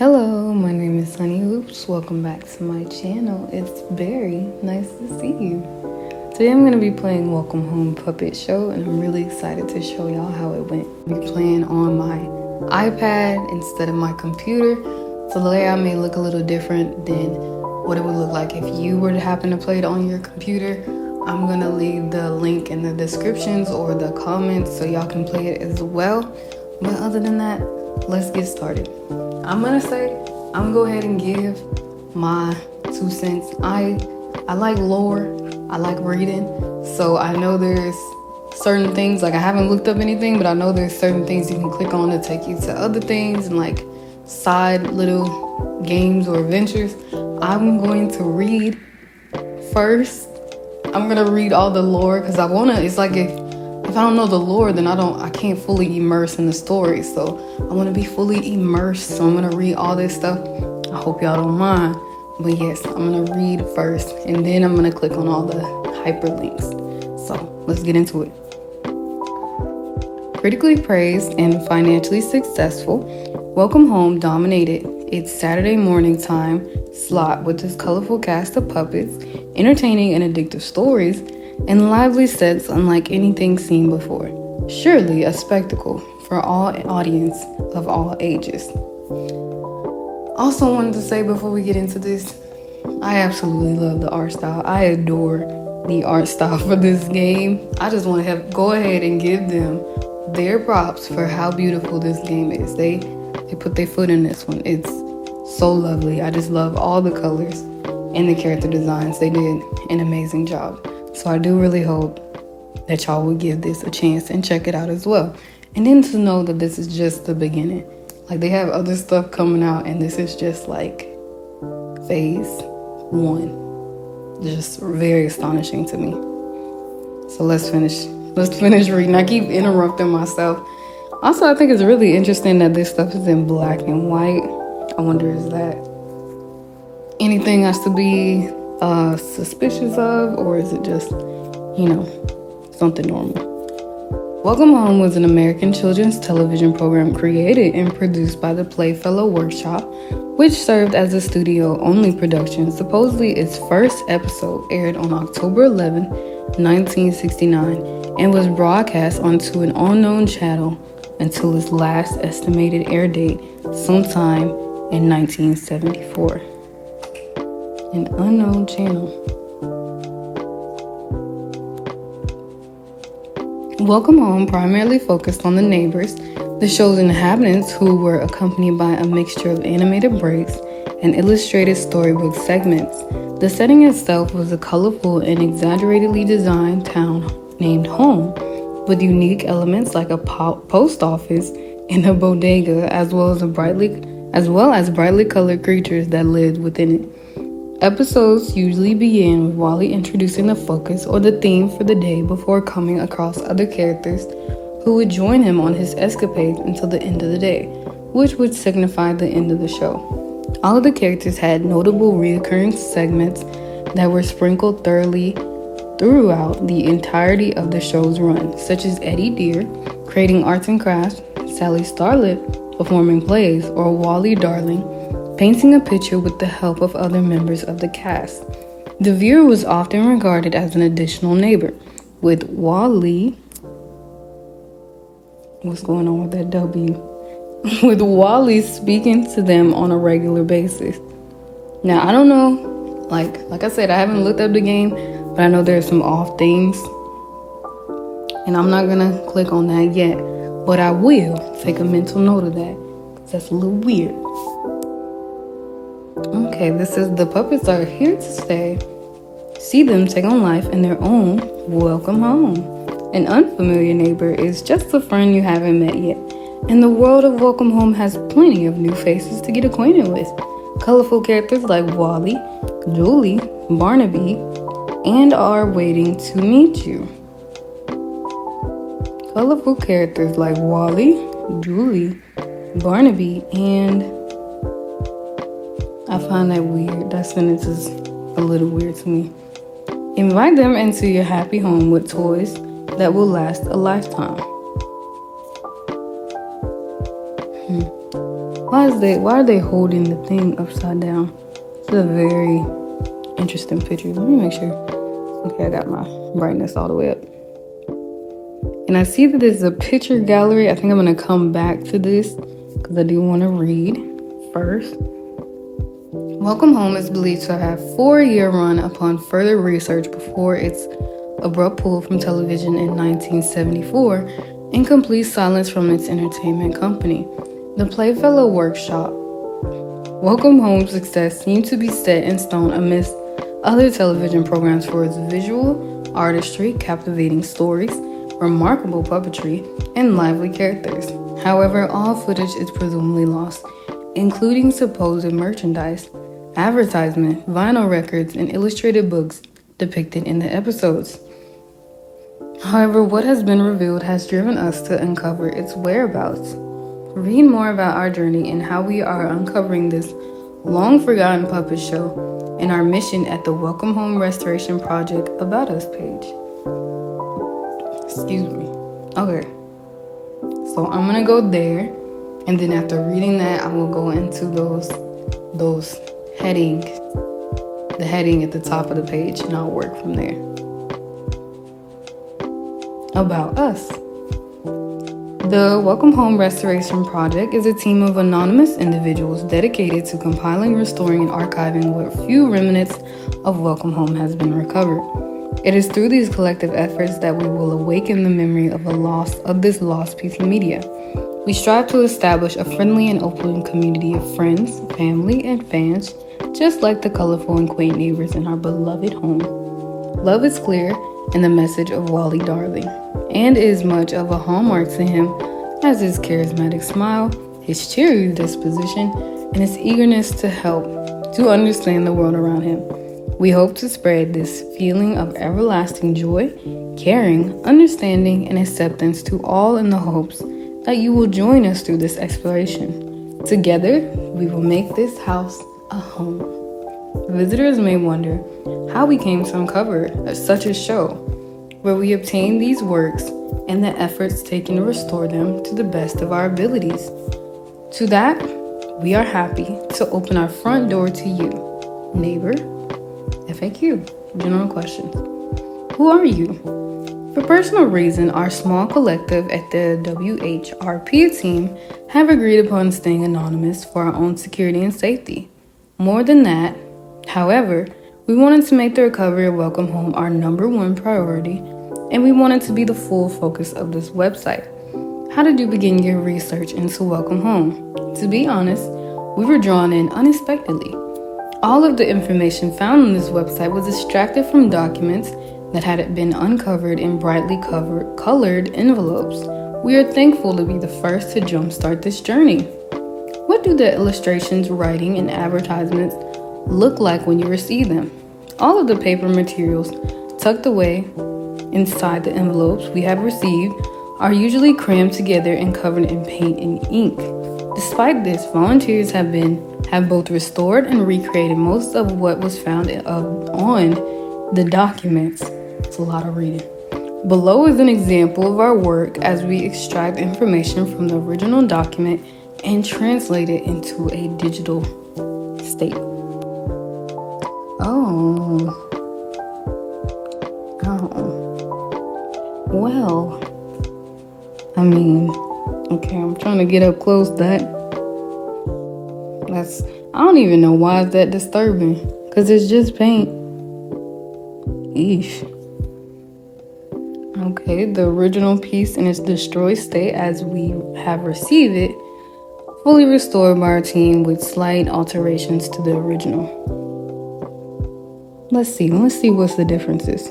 Hello, my name is Sunny Hoops. Welcome back to my channel. It's very nice to see you. Today I'm going to be playing Welcome Home Puppet Show, and I'm really excited to show y'all how it went. I'll be playing on my iPad instead of my computer, so the layout may look a little different than what it would look like if you were to happen to play it on your computer. I'm going to leave the link in the descriptions or the comments so y'all can play it as well. But other than that, let's get started. I'm gonna go ahead and give my 2 cents. I like lore, I like reading, so I know there's certain things, like I haven't looked up anything, but I know there's certain things you can click on to take you to other things and like side little games or adventures. I'm going to read first. I'm gonna read all the lore because it's like if I don't know the lore, then I can't fully immerse in the story. So I want to be fully immersed. So I'm gonna read all this stuff. I hope y'all don't mind. But yes, I'm gonna read first, and then I'm gonna click on all the hyperlinks. So let's get into it. Critically praised and financially successful, Welcome Home dominated its Saturday morning time slot with its colorful cast of puppets, entertaining and addictive stories, and lively sets unlike anything seen before. Surely a spectacle for all audience of all ages. Also wanted to say before we get into this, I absolutely love the art style. I adore the art style for this game. I just want to go ahead and give them their props for how beautiful this game is. They put their foot in this one. It's so lovely. I just love all the colors and the character designs. They did an amazing job. So I do really hope that y'all will give this a chance and check it out as well. And then to know that this is just the beginning. Like they have other stuff coming out, and this is just like phase 1. Just very astonishing to me. So let's finish reading. I keep interrupting myself. Also, I think it's really interesting that this stuff is in black and white. I wonder, is that anything has to be suspicious of, or is it just, something normal? Welcome Home was an American children's television program created and produced by the Playfellow Workshop, which served as a studio-only production. Supposedly, its first episode aired on October 11, 1969, and was broadcast onto an unknown channel until its last estimated air date sometime in 1974. An unknown channel. Welcome Home primarily focused on the neighbors, the show's inhabitants, who were accompanied by a mixture of animated breaks and illustrated storybook segments. The setting itself was a colorful and exaggeratedly designed town named Home, with unique elements like a post office and a bodega, as well as brightly colored creatures that lived within it. Episodes usually begin with Wally introducing the focus or the theme for the day before coming across other characters who would join him on his escapades until the end of the day, which would signify the end of the show. All of the characters had notable recurring segments that were sprinkled thoroughly throughout the entirety of the show's run, such as Eddie Deer creating arts and crafts, Sally Starlet performing plays, or Wally Darling painting a picture with the help of other members of the cast. The viewer was often regarded as an additional neighbor, with Wally... What's going on with that W? With Wally speaking to them on a regular basis. Now, I don't know, like I said, I haven't looked up the game, but I know there's some off themes, and I'm not gonna click on that yet, but I will take a mental note of that, because that's a little weird. Okay, this is the puppets are here to stay. See them take on life in their own welcome home. An unfamiliar neighbor is just a friend you haven't met yet, and the world of Welcome Home has plenty of new faces to get acquainted with. Colorful characters like Wally, Julie, Barnaby, and are waiting to meet you. Colorful characters like Wally, Julie, Barnaby, and... I find that weird. That sentence is a little weird to me. Invite them into your happy home with toys that will last a lifetime. why are they holding the thing upside down? It's a very interesting picture. Let me make sure. Okay, I got my brightness all the way up. And I see that there's a picture gallery. I think I'm going to come back to this because I do want to read first. Welcome Home is believed to have 4-year run upon further research before its abrupt pull from television in 1974 and complete silence from its entertainment company, the Playfellow Workshop. Welcome Home's success seemed to be set in stone amidst other television programs for its visual artistry, captivating stories, remarkable puppetry, and lively characters. However, all footage is presumably lost, including supposed merchandise, advertisement, vinyl records, and illustrated books depicted in the episodes. However, what has been revealed has driven us to uncover its whereabouts. Read more about our journey and how we are uncovering this long-forgotten puppet show and our mission at the Welcome Home Restoration Project About Us page. Excuse me. Okay. So I'm gonna go there, and then after reading that, I will go into those heading, the heading at the top of the page, and I'll work from there. About Us. The Welcome Home Restoration Project is a team of anonymous individuals dedicated to compiling, restoring, and archiving what few remnants of Welcome Home has been recovered. It is through these collective efforts that we will awaken the memory of this lost piece of media. We strive to establish a friendly and open community of friends, family, and fans, just like the colorful and quaint neighbors in our beloved home. Love is clear in the message of Wally Darling, and is much of a hallmark to him as his charismatic smile, his cheery disposition, and his eagerness to help, to understand the world around him. We hope to spread this feeling of everlasting joy, caring, understanding, and acceptance to all in the hopes that you will join us through this exploration. Together, we will make this house a home. Visitors may wonder how we came to uncover such a show, where we obtain these works and the efforts taken to restore them to the best of our abilities. To that, we are happy to open our front door to you, neighbor. FAQ, general questions. Who are you? For personal reason, our small collective at the WHRP team have agreed upon staying anonymous for our own security and safety. More than that, however, we wanted to make the recovery of Welcome Home our #1 priority, and we wanted to be the full focus of this website. How did you begin your research into Welcome Home? To be honest, we were drawn in unexpectedly. All of the information found on this website was extracted from documents that had been uncovered in brightly colored envelopes. We are thankful to be the first to jumpstart this journey. What do the illustrations, writing, and advertisements look like when you receive them? All of the paper materials tucked away inside the envelopes we have received are usually crammed together and covered in paint and ink. Despite this, volunteers have both restored and recreated most of what was found on the documents. It's a lot of reading. Below is an example of our work as we extract information from the original document and translate it into a digital state. Oh. Well, I mean, okay, I'm trying to get up close to that. I don't even know why it's that disturbing, because it's just paint. Eesh. Okay, the original piece in its destroyed state as we have received it, fully restored by our team with slight alterations to the original. Let's see what's the differences.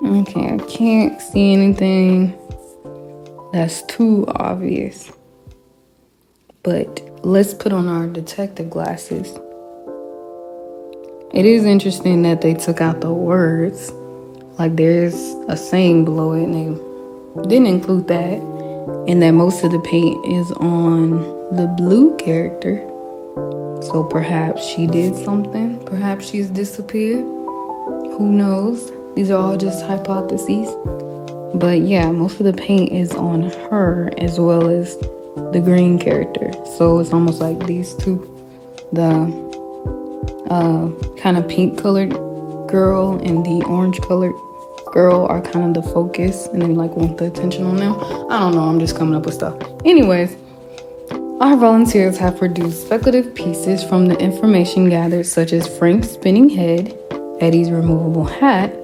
Okay, I can't see anything that's too obvious. But let's put on our detective glasses. It is interesting that they took out the words. Like there's a saying below it and they didn't include that. And that most of the paint is on the blue character. So perhaps she did something. Perhaps she's disappeared. Who knows? These are all just hypotheses. But yeah, most of the paint is on her as well as the green character. So it's almost like these two. The kind of pink colored girl and the orange colored girl are kind of the focus, and then like want the attention on them. I don't know, I'm just coming up with stuff. Anyways, our volunteers have produced speculative pieces from the information gathered, such as Frank's spinning head, Eddie's removable hat,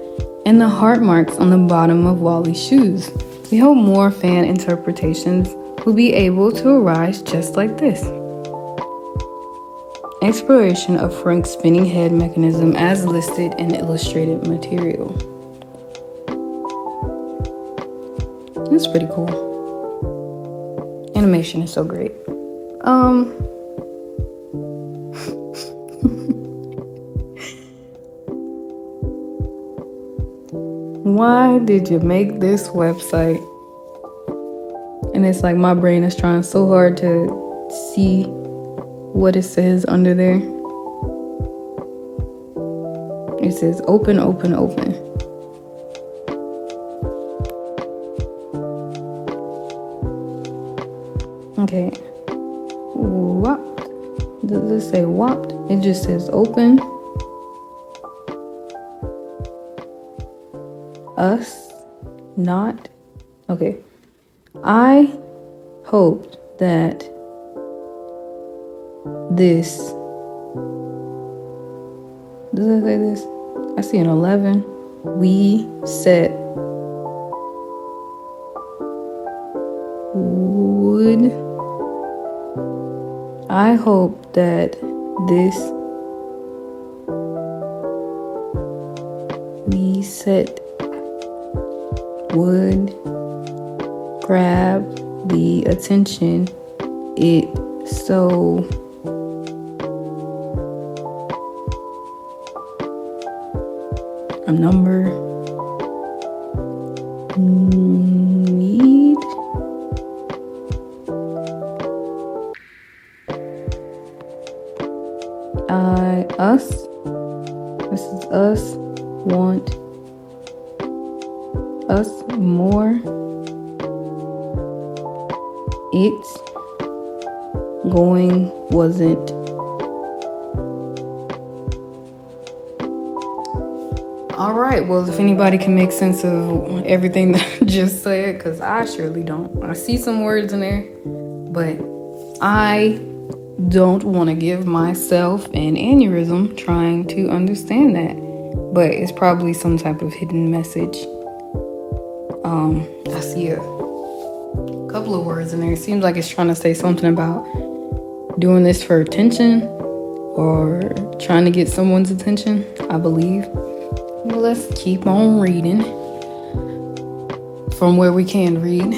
and the heart marks on the bottom of Wally's shoes. We hope more fan interpretations will be able to arise just like this. Exploration of Frank's spinning head mechanism as listed in illustrated material. That's pretty cool. Animation is so great. Why did you make this website? And it's like my brain is trying so hard to see what it says under there. It says open, open, open. Okay. Whopped. Does it say whopped? It just says open. Us. Not. Okay. I hoped that this. Does it say this? I see an 11. We set would. I hope that this we set would grab the attention it so a number need us, this is us, want us more, it's going wasn't. All right, well, if anybody can make sense of everything that I just said, because I surely don't. I see some words in there, but I don't want to give myself an aneurysm trying to understand that. But it's probably some type of hidden message. I see a couple of words in there. It seems like it's trying to say something about doing this for attention or trying to get someone's attention, I believe. Well, let's keep on reading from where we can read.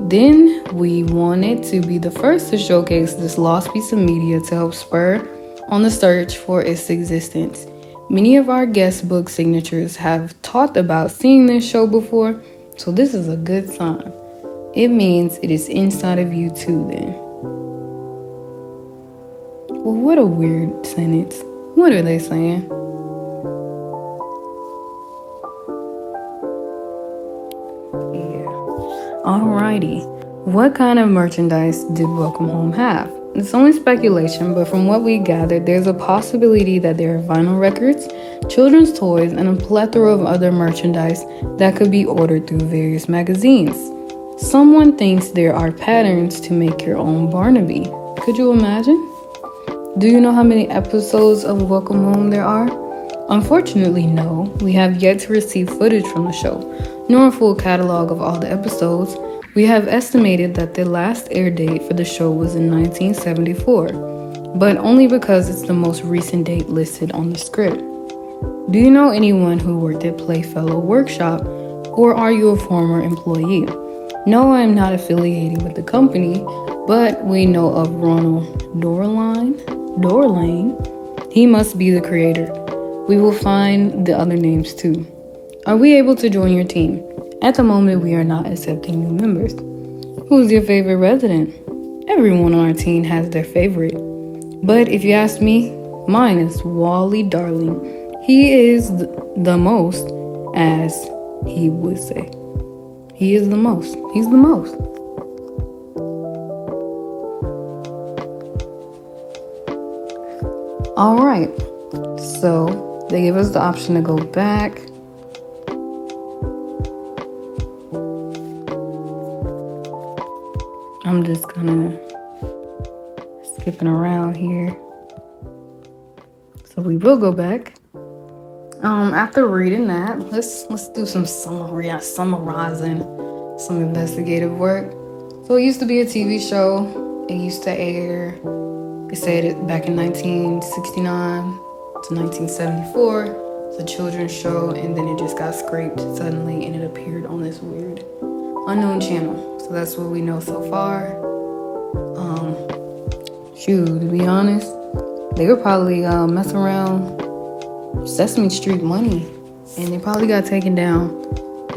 Then we wanted to be the first to showcase this lost piece of media to help spur on the search for its existence. Many of our guest book signatures have talked about seeing this show before, so this is a good sign. It means it is inside of you too then. Well, what a weird sentence. What are they saying? Alrighty, what kind of merchandise did Welcome Home have? It's only speculation, but from what we gathered, there's a possibility that there are vinyl records, children's toys, and a plethora of other merchandise that could be ordered through various magazines. Someone thinks there are patterns to make your own Barnaby. Could you imagine? Do you know how many episodes of Welcome Home there are? Unfortunately, no. We have yet to receive footage from the show, nor a full catalog of all the episodes. We have estimated that the last air date for the show was in 1974, but only because it's the most recent date listed on the script. Do you know anyone who worked at Playfellow Workshop, or are you a former employee? No, I am not affiliated with the company, but we know of Ronald Dorlane. He must be the creator. We will find the other names too. Are we able to join your team? At the moment, we are not accepting new members. Who's your favorite resident? everyone on our team has their favorite. But if you ask me, mine is Wally Darling. He is the most, as he would say. He is the most. He's the most. All right. So they gave us the option to go back. I'm just kind of skipping around here. So we will go back. After reading that, let's do some summarizing some investigative work. So it used to be a TV show. It used to air, they said it back in 1969 to 1974. It's a children's show, and then it just got scraped suddenly, and it appeared on this weird unknown channel. So that's what we know so far. To be honest, they were probably messing around Sesame Street money, and they probably got taken down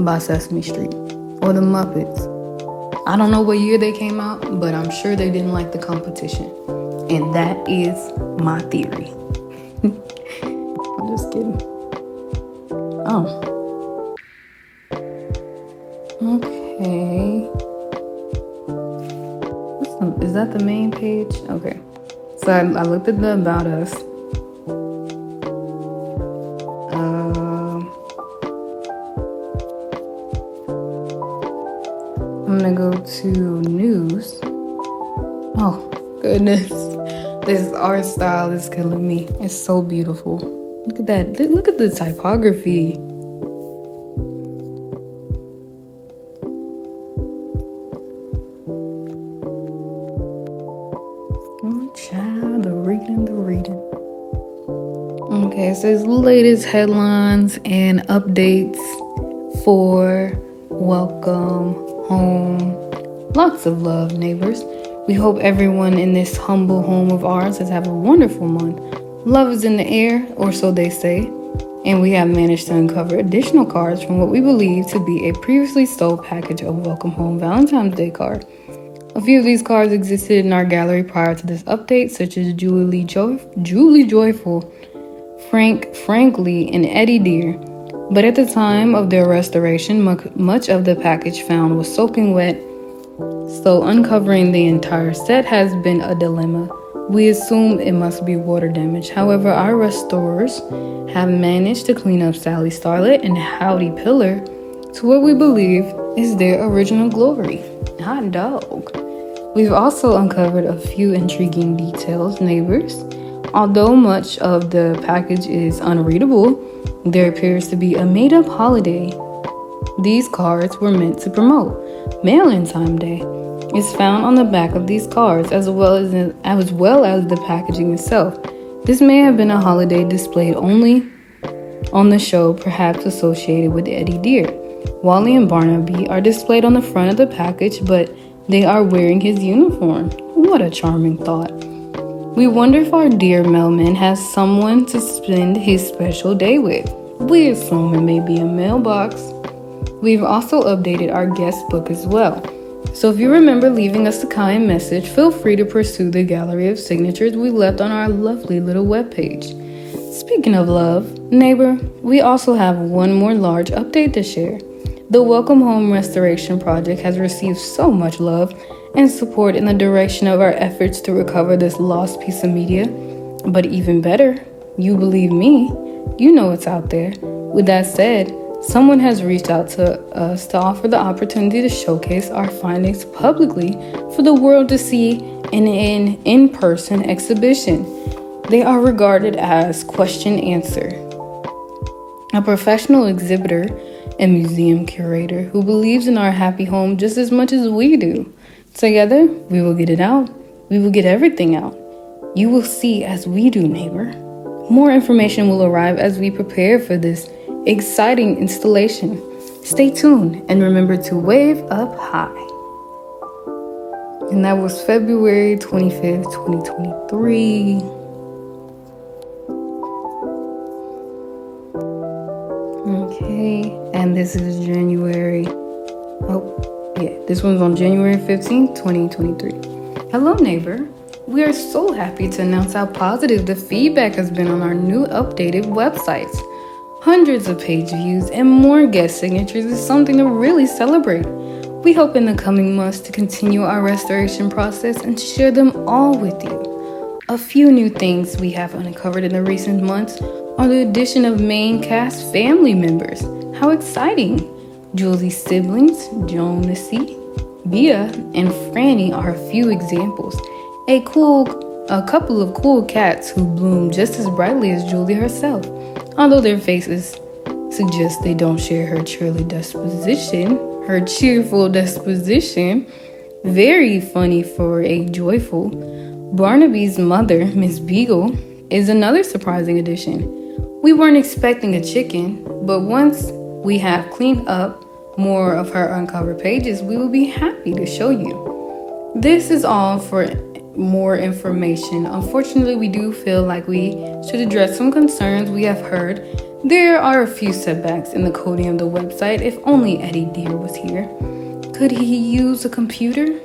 by Sesame Street or the Muppets. I don't know what year they came out, but I'm sure they didn't like the competition, and that is my theory. I'm just kidding. Oh, okay. Is that the main page? Okay. So I looked at the About Us. I'm gonna go to news. Oh, goodness. This art style is killing me. It's so beautiful. Look at that. Look at the typography. Child, the reading. Okay, it says latest headlines and updates for Welcome Home. Lots of love, neighbors. We hope everyone in this humble home of ours has had a wonderful month. Love is in the air, or so they say, and we have managed to uncover additional cards from what we believe to be a previously sold package of Welcome Home Valentine's Day card. A few of these cards existed in our gallery prior to this update, such as Julie Joyful, Frankly, and Eddie Deer. But at the time of their restoration, much of the package found was soaking wet, so uncovering the entire set has been a dilemma. We assume it must be water damage. However, our restorers have managed to clean up Sally Starlet and Howdy Pillar to what we believe is their original glory. Hot dog. We've also uncovered a few intriguing details, neighbors. Although much of the package is unreadable, there appears to be a made-up holiday these cards were meant to promote. Valentine's Day is found on the back of these cards, as well as the packaging itself. This may have been a holiday displayed only on the show, perhaps associated with Eddie Deer. Wally and Barnaby are displayed on the front of the package, but they are wearing his uniform. What a charming thought. We wonder if our dear mailman has someone to spend his special day with. We assume it may be a mailbox. We've also updated our guest book as well. So if you remember leaving us a kind message, feel free to pursue the gallery of signatures we left on our lovely little webpage. Speaking of love, neighbor, we also have one more large update to share. The Welcome Home Restoration Project has received so much love and support in the direction of our efforts to recover this lost piece of media. But even better, you believe me, you know it's out there. With that said, someone has reached out to us to offer the opportunity to showcase our findings publicly for the world to see in an in-person exhibition. They are regarded as question answer. A professional exhibitor and museum curator who believes in our happy home just as much as we do. Together, we will get it out. We will get everything out. You will see as we do, neighbor. More information will arrive as we prepare for this exciting installation. Stay tuned and remember to wave up high. And that was February 25th, 2023. Okay, and this is January. This one's on January 15th, 2023. Hello, neighbor. We are so happy to announce how positive the feedback has been on our new updated websites. Hundreds of page views and more guest signatures is something to really celebrate. We hope in the coming months to continue our restoration process and share them all with you. A few new things we have uncovered in the recent months are the addition of main cast family members. How exciting! Julie's siblings, Jonesy, Bia, and Franny are a few examples. A couple of cool cats who bloom just as brightly as Julie herself, although their faces suggest they don't share her cheerful disposition. Very funny for a joyful. Barnaby's mother, Miss Beagle, is another surprising addition. We weren't expecting a chicken, but once we have cleaned up more of her uncovered pages, we will be happy to show you. This is all for more information. Unfortunately, we do feel like we should address some concerns we have heard. There are a few setbacks in the coding of the website. If only Eddie Deer was here. Could he use a computer?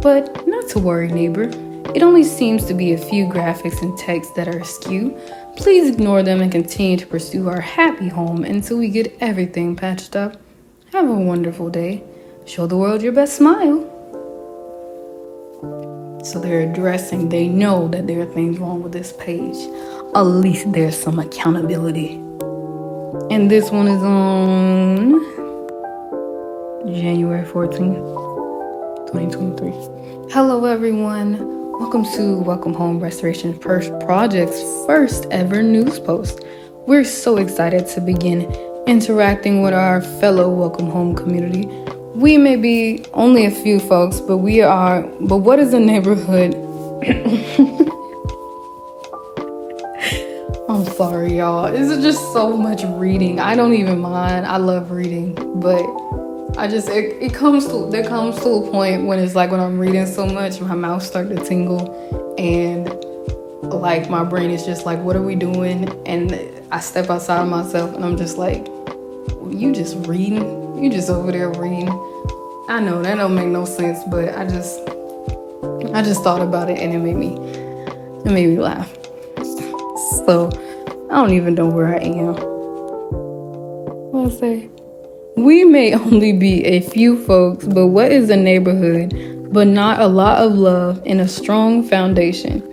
But not to worry, neighbor. It only seems to be a few graphics and text that are askew. Please ignore them and continue to pursue our happy home until we get everything patched up. Have a wonderful day. Show the world your best smile. So they know that there are things wrong with this page. At least there's some accountability. And this one is on January 14th, 2023. Hello, everyone. Welcome to Welcome Home Restoration Project's first ever news post. We're so excited to begin interacting with our fellow Welcome Home community. We may be only a few folks, but what is a neighborhood? I'm sorry, y'all. It's just so much reading. I don't even mind. I love reading, but there comes to a point when it's like when I'm reading so much, my mouth starts to tingle, and like my brain is just like, what are we doing? And I step outside of myself, and I'm just like, you just reading? You just over there reading? I know that don't make no sense, but I just thought about it, and it made me laugh. So I don't even know where I am. What I say? We may only be a few folks, but what is a neighborhood but not a lot of love and a strong foundation?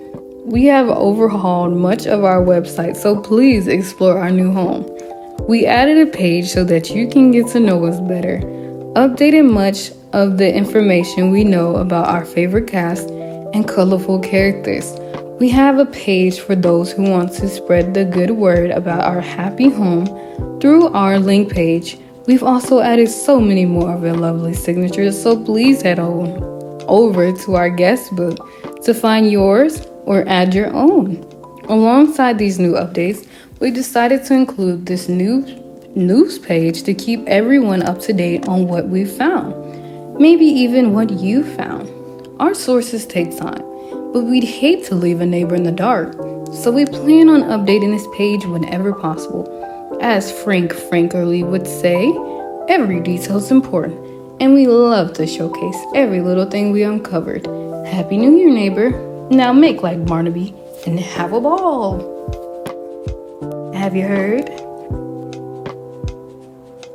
We have overhauled much of our website, so please explore our new home. We added a page so that you can get to know us better, updated much of the information we know about our favorite cast and colorful characters. We have a page for those who want to spread the good word about our happy home through our link page. We've also added so many more of your lovely signatures, so please head on over to our guest book to find yours or add your own. Alongside these new updates, we decided to include this new news page to keep everyone up to date on what we've found, maybe even what you found. Our sources take time, but we'd hate to leave a neighbor in the dark, so we plan on updating this page whenever possible. As Frank Frankerly would say, every detail is important, and we love to showcase every little thing we uncovered. Happy New Year, neighbor. Now make like Barnaby and have a ball. Have you heard?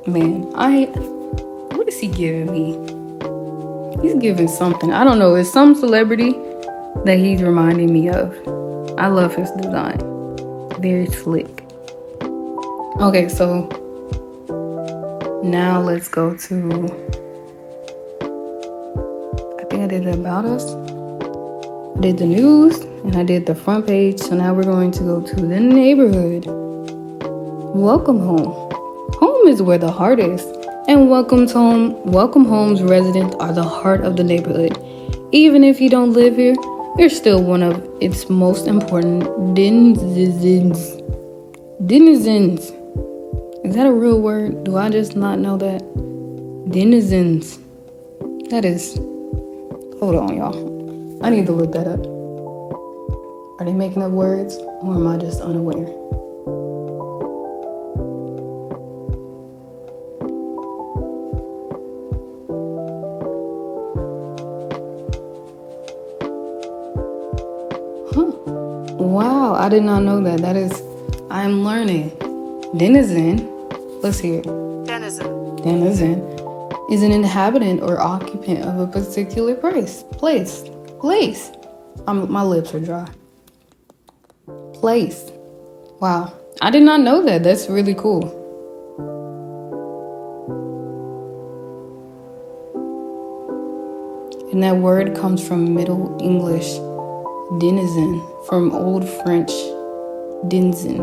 Man, what is he giving me? He's giving something. I don't know. It's some celebrity that he's reminding me of. I love his design. Very slick. Okay, so now let's go to, I think I did the About Us, I did the news, and I did the front page. So now we're going to go to the neighborhood. Welcome home. Home is where the heart is, and Welcome Home's residents are the heart of the neighborhood. Even if you don't live here, you're still one of its most important denizens. Is that a real word? Do I just not know that? Denizens. That is... Hold on, y'all. I need to look that up. Are they making up words, or am I just unaware? Wow, I did not know that. I'm learning. Denizen, let's hear it. Denizen is an inhabitant or occupant of a particular place. My lips are dry. Place. Wow, I did not know that. That's really cool. And that word comes from Middle English denizen, from Old French denizen.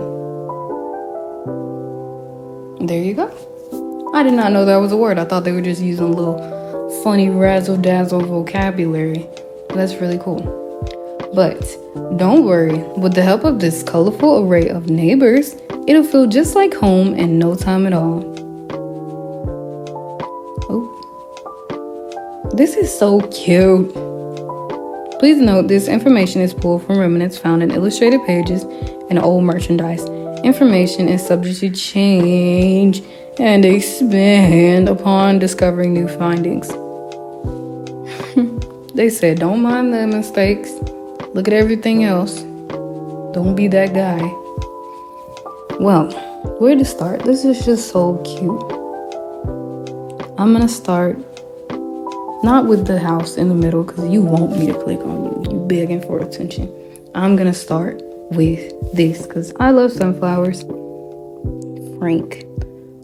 There you go. I did not know that was a word. I thought they were just using a little funny razzle-dazzle vocabulary. That's really cool. But don't worry, with the help of this colorful array of neighbors, it'll feel just like home in no time at all. Oh, this is so cute. Please note this information is pulled from remnants found in illustrated pages and old merchandise. Information is subject to change and expand upon discovering new findings. They said, don't mind the mistakes. Look at everything else. Don't be that guy. Well, where to start? This is just so cute. I'm gonna start not with the house in the middle because you want me to click on you. You begging for attention. I'm gonna start with this because I love sunflowers. Frank.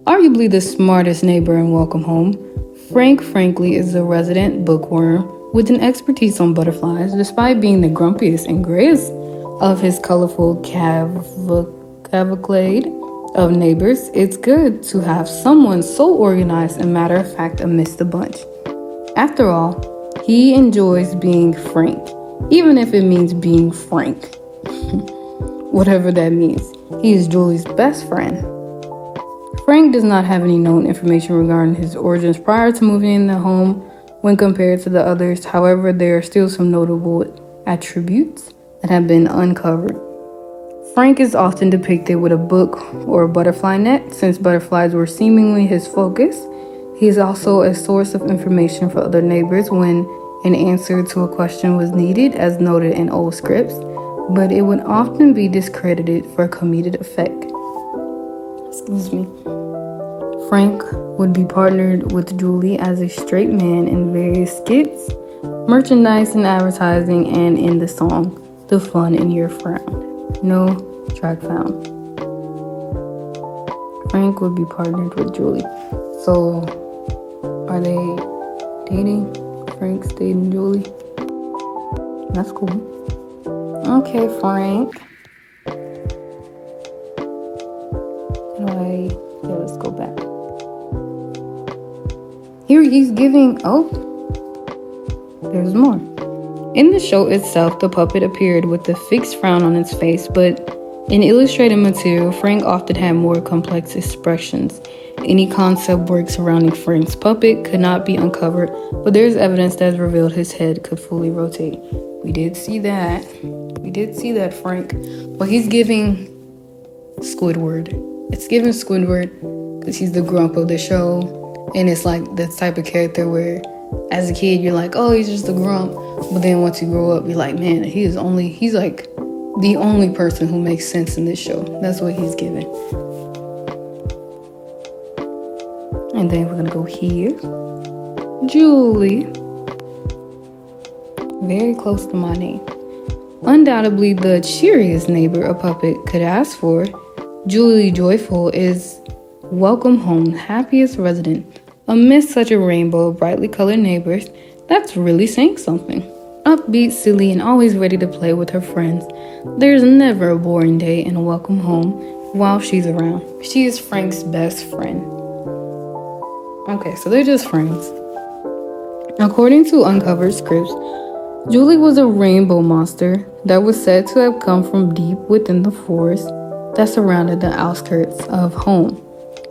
Arguably the smartest neighbor in Welcome Home, Frank frankly is a resident bookworm with an expertise on butterflies. Despite being the grumpiest and grayest of his colorful cavalcade of neighbors, it's good to have someone so organized and matter-of-fact amidst the bunch. After all, he enjoys being Frank, even if it means being frank. Whatever that means. He is Julie's best friend. Frank does not have any known information regarding his origins prior to moving in the home when compared to the others. However, there are still some notable attributes that have been uncovered. Frank is often depicted with a book or a butterfly net, since butterflies were seemingly his focus. He is also a source of information for other neighbors when an answer to a question was needed, as noted in old scripts, but it would often be discredited for comedic effect. Excuse me. Frank would be partnered with Julie as a straight man in various skits, merchandise and advertising, and in the song, The Fun in Your Frown. No track found. Frank would be partnered with Julie. So, are they dating? Frank's dating Julie? That's cool. Okay, Frank. Let's go back. Here he's giving, there's more. In the show itself, the puppet appeared with a fixed frown on its face, but in illustrated material, Frank often had more complex expressions. Any concept work surrounding Frank's puppet could not be uncovered, but there's evidence that revealed his head could fully rotate. We did see that, Frank. But he's giving Squidward. It's giving Squidward because he's the grump of the show. And it's like the type of character where, as a kid, you're like, oh, he's just a grump. But then once you grow up, you're like, man, he's like the only person who makes sense in this show. That's what he's giving. And then we're going to go here. Julie. Very close to my name. Undoubtedly the cheeriest neighbor a puppet could ask for, Julie Joyful is Welcome Home happiest resident. Amidst such a rainbow of brightly colored neighbors, that's really saying something. Upbeat, silly, and always ready to play with her friends, there's never a boring day in a Welcome Home while she's around. She is Frank's best friend. Okay, so they're just friends. According to uncovered scripts, Julie was a rainbow monster that was said to have come from deep within the forest that surrounded the outskirts of home.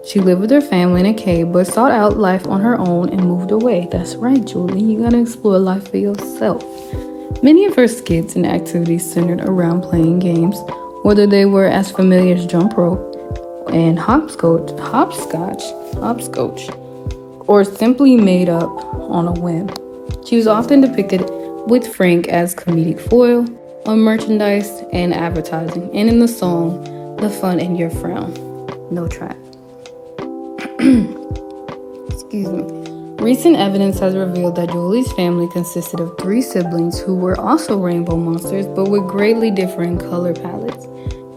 She lived with her family in a cave, but sought out life on her own and moved away. That's right, Julie. You gotta explore life for yourself. Many of her skits and activities centered around playing games, whether they were as familiar as jump rope and hopscotch, or simply made up on a whim. She was often depicted with Frank as comedic foil. on merchandise and advertising, and in the song, The Fun in Your Frown. No trap. Excuse me. Recent evidence has revealed that Julie's family consisted of 3 siblings who were also rainbow monsters, but with greatly differing color palettes.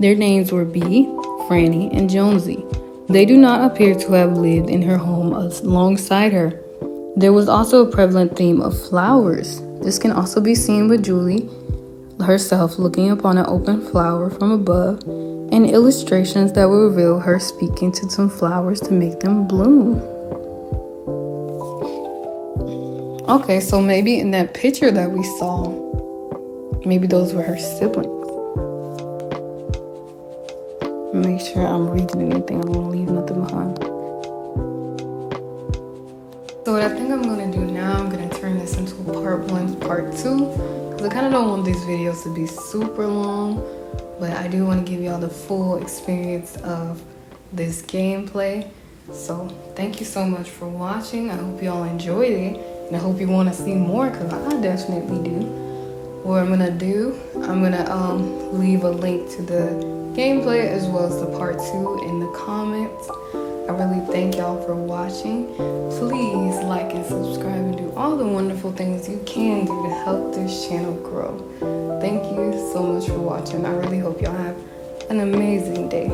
Their names were Bee, Franny, and Jonesy. They do not appear to have lived in her home alongside her. There was also a prevalent theme of flowers. This can also be seen with Julie herself looking upon an open flower from above, and illustrations that will reveal her speaking to some flowers to make them bloom. Okay, so maybe in that picture that we saw, maybe those were her siblings. Make sure I'm reading anything. I don't want to leave nothing behind. So what I think I'm going to do now, I'm going to turn this into part 1, part 2. Because I kind of don't want these videos to be super long. But I do want to give y'all the full experience of this gameplay. So thank you so much for watching. I hope y'all enjoyed it. And I hope you want to see more, because I definitely do. What I'm going to do, I'm going to leave a link to the gameplay as well as the part 2 in the comments. I really thank y'all for watching. Please like and subscribe and do all the wonderful things you can do to help this channel grow. Thank you so much for watching. I really hope y'all have an amazing day.